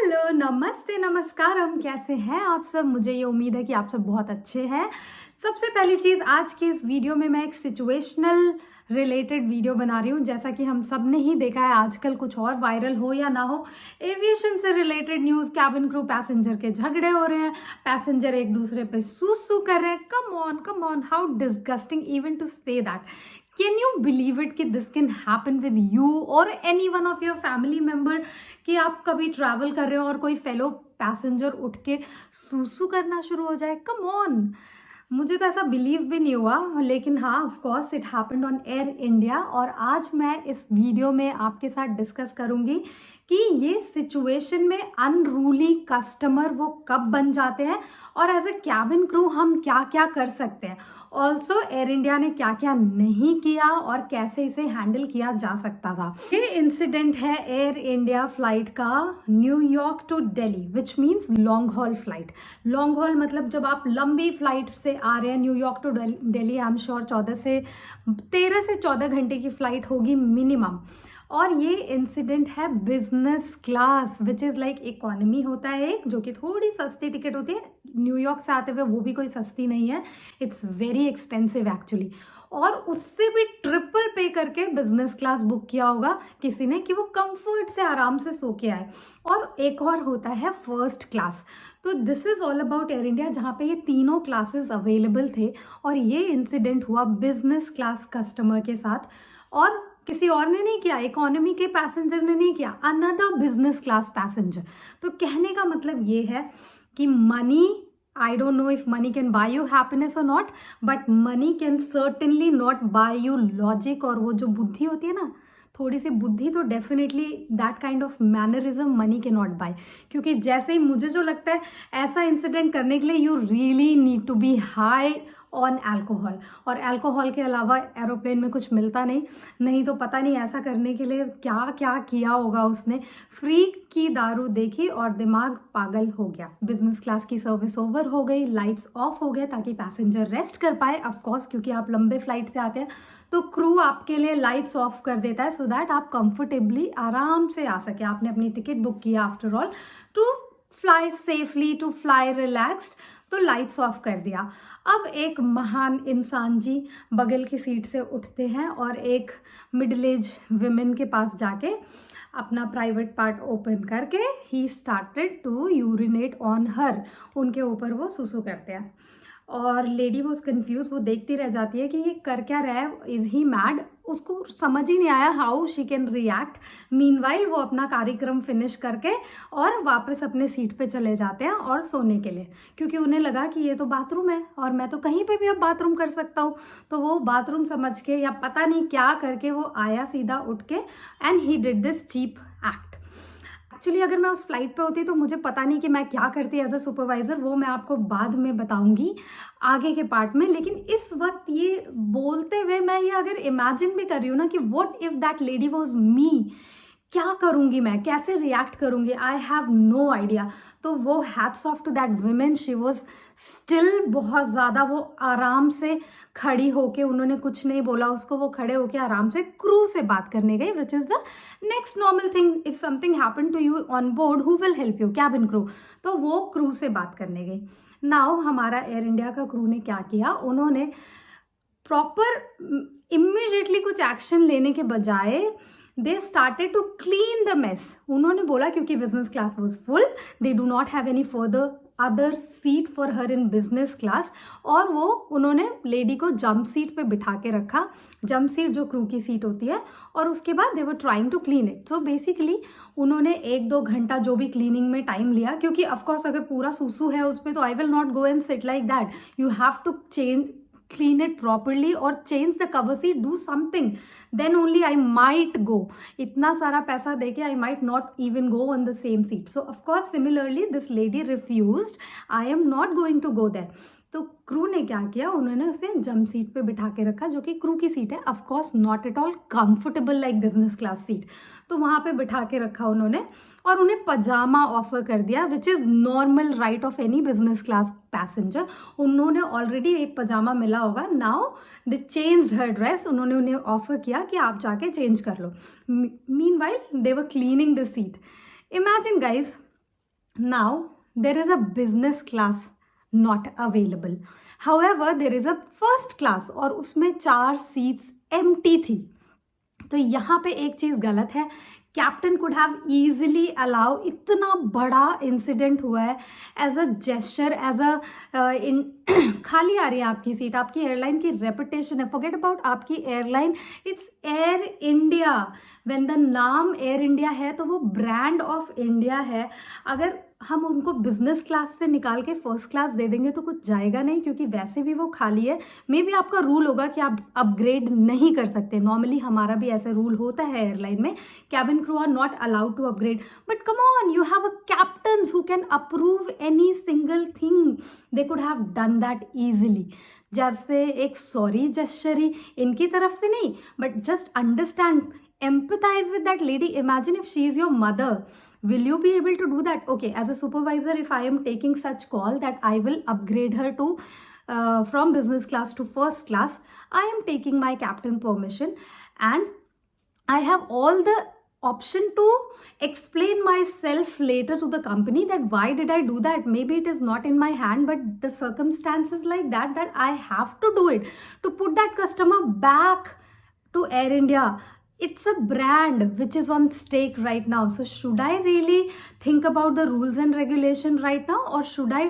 Hello, नमस्ते, नमस्कारम। कैसे हैं आप सब? मुझे ये उम्मीद है कि आप सब बहुत अच्छे हैं। सबसे पहली चीज़, आज की इस वीडियो में मैं एक सिचुएशनल रिलेटेड वीडियो बना रही हूँ। जैसा कि हम सब ने ही देखा है आजकल, कुछ और वायरल हो या ना हो, एविएशन से related news, cabin crew passenger के झगड़े हो रहे हैं, पैसेंजर एक दूसरे पे सू कर रहे हैं। Come on, how disgusting even to say that. Can you believe it कि this can happen with you और any one of your family member, कि आप कभी ट्रैवल कर रहे हो और कोई फेलो पैसेंजर उठ के सूसू करना शुरू हो जाए? कम ऑन, मुझे तो ऐसा बिलीव भी नहीं हुआ, लेकिन हाँ, of course it happened on air India. और आज मैं इस वीडियो में आपके साथ डिस्कस करूंगी कि ये सिचुएशन में अनरूली कस्टमर वो कब बन जाते हैं और एज ए कैबिन क्रू हम क्या क्या कर सकते हैं। ऑल्सो एयर इंडिया ने क्या क्या नहीं किया और कैसे इसे हैंडल किया जा सकता था। ये इंसिडेंट है एयर इंडिया फ्लाइट का, New York to Delhi, which means long haul flight. Long haul मतलब जब आप लंबी फ्लाइट से आ रहे हैं New York to Delhi, I am sure 13 से 14 घंटे की फ्लाइट होगी मिनिमम। और ये इंसिडेंट है business class, which is like economy होता है एक, जो कि थोड़ी सस्ती टिकट होती है। न्यूयॉर्क से आते हुए वो भी कोई सस्ती नहीं है, इट्स वेरी एक्सपेंसिव एक्चुअली। और उससे भी ट्रिपल पे करके बिजनेस क्लास बुक किया होगा किसी ने, कि वो कंफर्ट से आराम से सो के आए। और एक और होता है फर्स्ट क्लास। तो this is all about air India, जहाँ पे ये तीनों क्लासेस अवेलेबल थे और ये इंसिडेंट हुआ बिजनेस क्लास कस्टमर के साथ। और किसी और ने नहीं किया, इकोनॉमी के पैसेंजर ने नहीं किया, अनदर बिजनेस क्लास पैसेंजर। तो कहने का मतलब ये है कि money, I don't know if money can buy you happiness और not, but money can certainly not buy you logic. और वो जो बुद्धि होती है ना, थोड़ी सी बुद्धि, तो definitely that kind of mannerism money के नॉट बाय। क्योंकि जैसे ही मुझे जो लगता है, ऐसा इंसिडेंट करने के लिए you really need to be high on alcohol. और अल्कोहल के अलावा एरोप्लेन में कुछ मिलता नहीं तो पता नहीं ऐसा करने के लिए क्या क्या किया होगा उसने। फ्री की दारू देखी और दिमाग पागल हो गया। बिजनेस क्लास की सर्विस ओवर हो गई, लाइट्स ऑफ हो गए ताकि पैसेंजर रेस्ट कर पाए। ऑफ कोर्स, क्योंकि आप लंबे फ्लाइट से आते हैं तो क्रू आपके लिए लाइट्स ऑफ कर देता है, सो दैट आप कंफर्टेबली आराम से आ सके। आपने अपनी टिकट बुक किया after all to fly safely, to fly relaxed, तो लाइट्स ऑफ कर दिया। अब एक महान इंसान जी बगल की सीट से उठते हैं और एक मिडिल एज विमेन के पास जाके अपना प्राइवेट पार्ट ओपन करके ही started to urinate on her, उनके ऊपर वो सुसु करते हैं। और लेडी वॉज कंफ्यूज, वो देखती रह जाती है कि ये कर क्या रहा है, इज ही मैड। उसको समझ ही नहीं आया how she can react. Meanwhile वो अपना कार्यक्रम फिनिश करके और वापस अपने सीट पे चले जाते हैं और सोने के लिए, क्योंकि उन्हें लगा कि ये तो बाथरूम है और मैं तो कहीं पे भी अब बाथरूम कर सकता हूँ। तो वो बाथरूम समझ के या पता नहीं क्या करके वो आया सीधा उठ के, and he did this cheap act. Actually अगर मैं उस फ्लाइट पे होती तो मुझे पता नहीं कि मैं क्या करती एज अ सुपरवाइजर, वो मैं आपको बाद में बताऊंगी आगे के पार्ट में। लेकिन इस वक्त ये बोलते हुए मैं ये अगर इमेजिन भी कर रही हूँ ना कि what if that lady was me, क्या करूंगी मैं, कैसे रिएक्ट करूंगी, आई हैव नो आइडिया। तो वो hats off to that women, she was still बहुत ज़्यादा, वो आराम से खड़ी होके, उन्होंने कुछ नहीं बोला उसको, वो खड़े होके आराम से क्रू से बात करने गई, which is the next normal thing. If something happen to you on board, who will help you? Cabin crew. तो वो क्रू से बात करने गई। नाउ हमारा एयर इंडिया का क्रू ने क्या किया, उन्होंने प्रॉपर इमीडिएटली कुछ एक्शन लेने के बजाय they started to clean the mess. उन्होंने बोला क्योंकि business class was full, they do not have any further other seat for her in business class, और वो उन्होंने लेडी को जंप सीट पे बिठा के रखा, जंप सीट जो क्रू की सीट होती है। और उसके बाद they were trying to clean it. So basically उन्होंने 1-2 घंटा जो भी क्लीनिंग में टाइम लिया, क्योंकि ऑफकोर्स अगर पूरा सूसू है उस पर तो I will not go and sit like that, you have to clean it properly or change the cover seat, do something, then only I might go. इतना सारा पैसा देके I might not even go on the same seat. So of course similarly this lady refused, I am not going to go there. तो crew ने क्या किया, उन्होंने उसे जंप सीट पे बिठा के रखा, जो कि क्रू की सीट है, of course not at all comfortable like business class seat. तो वहाँ पे बिठा के रखा उन्होंने और उन्हें पजामा ऑफर कर दिया, which is normal right of any business class passenger. उन्होंने ऑलरेडी एक पजामा मिला होगा, now they changed her dress, उन्होंने उन्हें ऑफर किया कि आप जाके चेंज कर लो। Meanwhile they were cleaning the seat. Imagine guys, Now, there is a business class not available. However, there is a first class और उसमें 4 सीट्स एम्प्टी थी. तो यहाँ पे एक चीज़ गलत है. Captain could have easily allow, इतना बड़ा इंसिडेंट हुआ है, as a gesture, as a खाली आ रही है आपकी सीट, आपकी एयरलाइन की रेपुटेशन है. फॉरगेट अबाउट आपकी airline, it's air India. When the नाम एयर इंडिया है तो वो ब्रांड ऑफ इंडिया है. अगर हम उनको बिजनेस क्लास से निकाल के फर्स्ट क्लास दे देंगे तो कुछ जाएगा नहीं, क्योंकि वैसे भी वो खाली है. मे बी आपका रूल होगा कि आप अपग्रेड नहीं कर सकते. नॉर्मली हमारा भी ऐसा रूल होता है एयरलाइन में, cabin crew are not allowed to upgrade. But come on, you have a captain who can approve any single thing. They could have done that easily. जैसे एक सॉरी जेस्चर ही, इनकी तरफ से नहीं, but just understand, empathize with that lady. Imagine if she is your mother, will you be able to do that? Okay, as a supervisor, if I am taking such call that I will upgrade her to from business class to first class, I am taking my captain permission, and I have all the option to explain myself later to the company that why did I do that. Maybe it is not in my hand, but the circumstances like that I have to do it to put that customer back to Air India. It's a brand which is on stake right now. So should I really think about the rules and regulation right now, or should I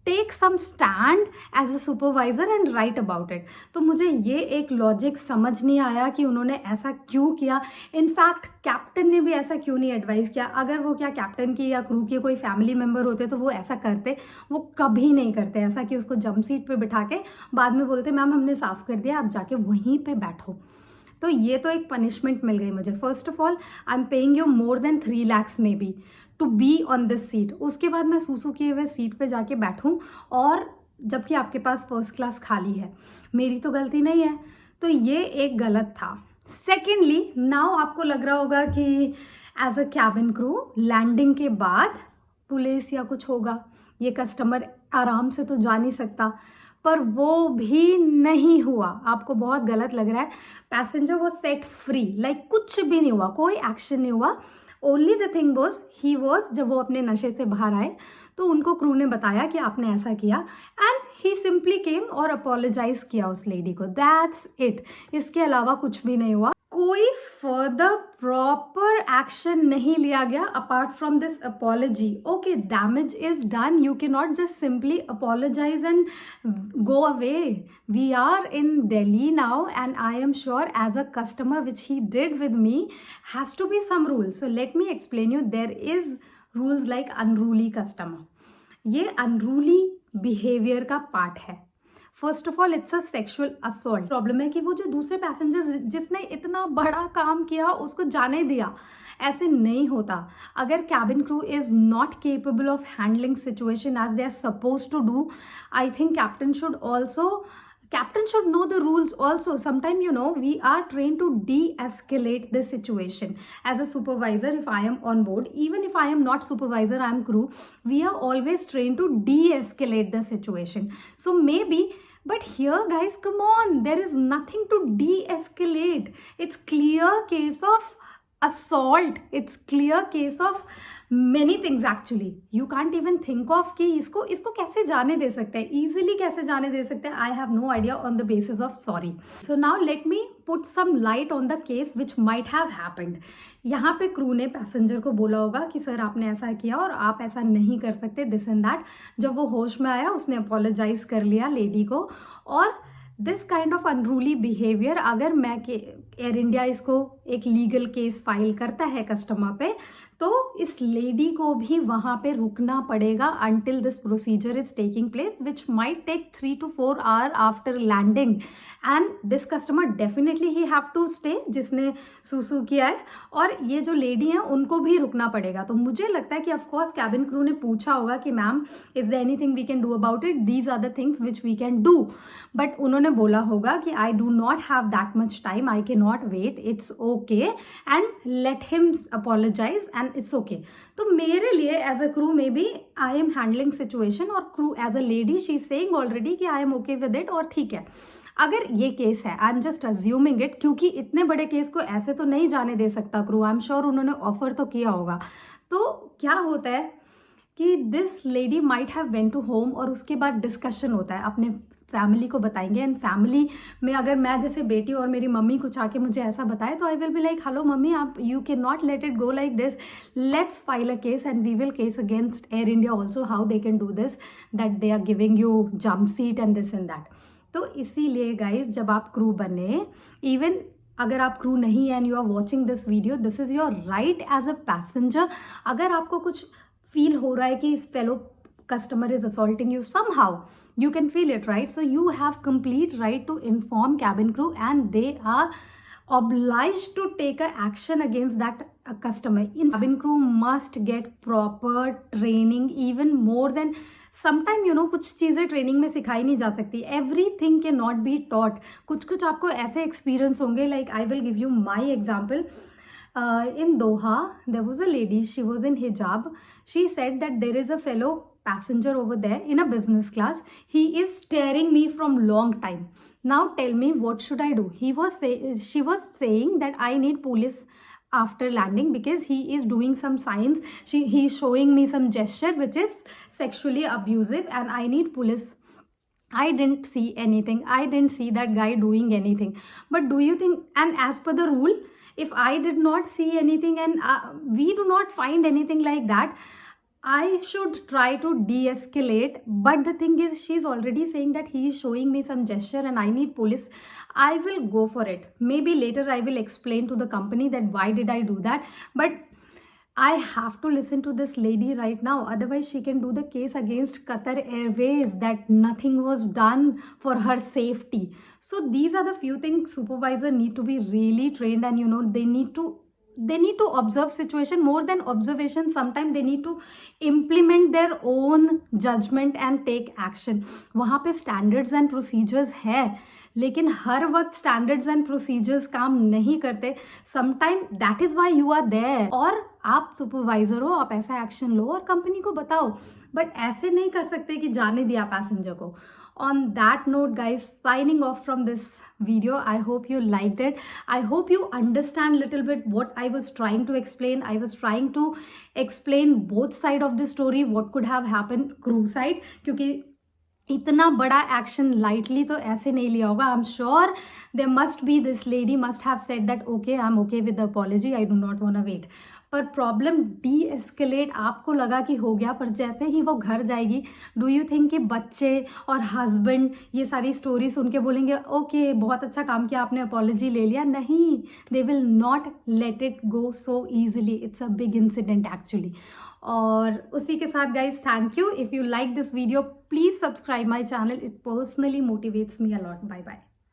take some stand as a supervisor and write about it? तो मुझे ये एक logic समझ नहीं आया कि उन्होंने ऐसा क्यों किया. इनफैक्ट कैप्टन ने भी ऐसा क्यों नहीं एडवाइस किया. अगर वो क्या कैप्टन की या क्रू के कोई फैमिली मेम्बर होते तो वो ऐसा करते. वो कभी नहीं करते ऐसा कि उसको जंप सीट पे बिठा के बाद में बोलते मैम हमने साफ कर दिया, आप जाके वहीं पे बैठो. तो ये तो एक पनिशमेंट मिल गई मुझे. First of all, I am paying you more than 3 lakhs maybe to be on this seat. उसके बाद मैं सूसू किए हुए सीट पे जाके बैठूं, और जबकि आपके पास फर्स्ट क्लास खाली है. मेरी तो गलती नहीं है. तो ये एक गलत था. सेकेंडली, नाउ आपको लग रहा होगा कि as a cabin crew landing के बाद पुलिस या कुछ होगा, ये कस्टमर आराम से तो जा नहीं सकता. पर वो भी नहीं हुआ. आपको बहुत गलत लग रहा है. Passenger was set free, like कुछ भी नहीं हुआ, कोई एक्शन नहीं हुआ. Only the thing was, he was, जब वो अपने नशे से बाहर आए तो उनको क्रू ने बताया कि आपने ऐसा किया, एंड ही सिंपली केम और अपोलोजाइज किया उस लेडी को. That's it. इसके अलावा कुछ भी नहीं हुआ. कोई फर्दर प्रॉपर एक्शन नहीं लिया गया apart from this apology. Okay, damage is done. You can not just simply apologise and go away. We are in Delhi now, and I am sure as a customer, which he did with me, has to be some rules. So let me explain you. There is rules like unruly customer. ये unruly behavior का part है. First of all, it's a sexual assault. Problem है कि वो जो दूसरे passengers जिसने इतना बड़ा काम किया उसको जाने दिया. ऐसे नहीं होता. अगर cabin crew is not capable of handling situation as they are suppose to do, I think captain should know the rules also. Sometime, we are trained to de-escalate the situation. As a supervisor, if I am on board, even if I am not supervisor, I am crew, we are always trained to de-escalate the situation. So maybe, but here guys, come on, there is nothing to de-escalate. It's clear case of assault. It's clear case of many things actually. You can't even think of कि इसको कैसे जाने दे सकते हैं, easily कैसे जाने दे सकते हैं. I have no idea on the basis of sorry. So now let me put some light on the case which might have happened. यहाँ पे क्रू ने पैसेंजर को बोला होगा कि सर आपने ऐसा किया और आप ऐसा नहीं कर सकते, दिस एंड दैट. जब वो होश में आया उसने अपोलोजाइज कर लिया लेडी को. और this kind of unruly behaviour, अगर मैं एयर इंडिया इसको एक लीगल केस फाइल करता है कस्टमर पे, तो इस लेडी को भी वहां पे रुकना पड़ेगा until this procedure is taking place, which might take 3 to 4 hours after landing. And this customer definitely he have to stay, जिसने सूसू किया है. और ये जो लेडी है उनको भी रुकना पड़ेगा. तो मुझे लगता है कि ऑफकोर्स कैबिन क्रू ने पूछा होगा कि ma'am is there anything we can do about it, these are the things which we can do. But उन्होंने बोला होगा कि I do not have that much time, I can not wait, it's okay, and let him apologise and it's okay. तो मेरे लिए as a crew maybe I am handling situation, और crew as a lady she is saying already कि I am okay with it, और ठीक है. अगर ये केस है, I am just assuming it, क्योंकि इतने बड़े केस को ऐसे तो नहीं जाने दे सकता क्रू. आई एम श्योर उन्होंने ऑफर तो किया होगा. तो क्या होता है, कि this lady might have went to home, और उसके बाद डिस्कशन होता है, अपने फैमिली को बताएंगे। एंड फैमिली में अगर मैं जैसे बेटी और मेरी मम्मी कुछ आके मुझे ऐसा बताए तो I will be like, hello mummy, आप you can not let it go like this, let's file a case and we will case against Air India also, how they can do this, that they are giving you jump seat and this and that. तो इसीलिए guys, जब आप crew बने, even अगर आप crew नहीं है and you are watching this video, this is your right as a passenger. अगर आपको कुछ फील हो रहा है कि fellow customer is assaulting you somehow, you can feel it, right? So you have complete right to inform cabin crew, and they are obliged to take a action against that customer. In cabin crew must get proper training, even more than sometime, you know, कुछ चीज़ें training में सिखाई नहीं जा सकती, everything can not be taught. कुछ आपको ऐसे एक्सपीरियंस होंगे, like I will give you my example. In Doha, there was a lady, she was in hijab. She said that there is a fellow passenger over there in a business class. He is staring me from long time. Now tell me, what should I do? She was saying that I need police after landing because he is doing some signs. He is showing me some gesture which is sexually abusive and I need police. I didn't see anything. I didn't see that guy doing anything. But do you think, and as per the rule, if I did not see anything and we do not find anything like that, I should try to de-escalate. But the thing is, she's already saying that he is showing me some gesture and I need police. I will go for it. Maybe later I will explain to the company that why did I do that. But I have to listen to this lady right now. Otherwise, she can do the case against Qatar Airways that nothing was done for her safety. So these are the few things supervisor need to be really trained, and you know, they need to observe situation more than observation. Sometimes they need to implement their own judgment and take action. वहाँ पे standards and procedures है, लेकिन हर वक्त standards and procedures काम नहीं करते. Sometime that is why you are there. और आप सुपरवाइजर हो, आप ऐसा एक्शन लो और कंपनी को बताओ, बट ऐसे नहीं कर सकते कि जाने दिया पैसेंजर को. On that note, guys, signing off from this video. I hope you liked it. I hope you understand little bit what I was trying to explain. I was trying to explain both side of the story, what could have happened crew side, क्योंकि इतना बड़ा action lightly तो ऐसे नहीं लिया होगा. I am sure there must be, this lady must have said that okay, I am okay with the apology, I do not want to wait. पर problem deescalate आपको लगा कि हो गया, पर जैसे ही वो घर जाएगी, डू यू थिंक कि बच्चे और हस्बैंड ये सारी स्टोरी सुन के बोलेंगे ओके बहुत अच्छा काम किया आपने, अपॉलॉजी ले लिया? नहीं, they will not let it go so easily. It's a big incident actually. और उसी के साथ guys, thank you. If you like this video, please subscribe my channel. It personally motivates me a lot. Bye bye.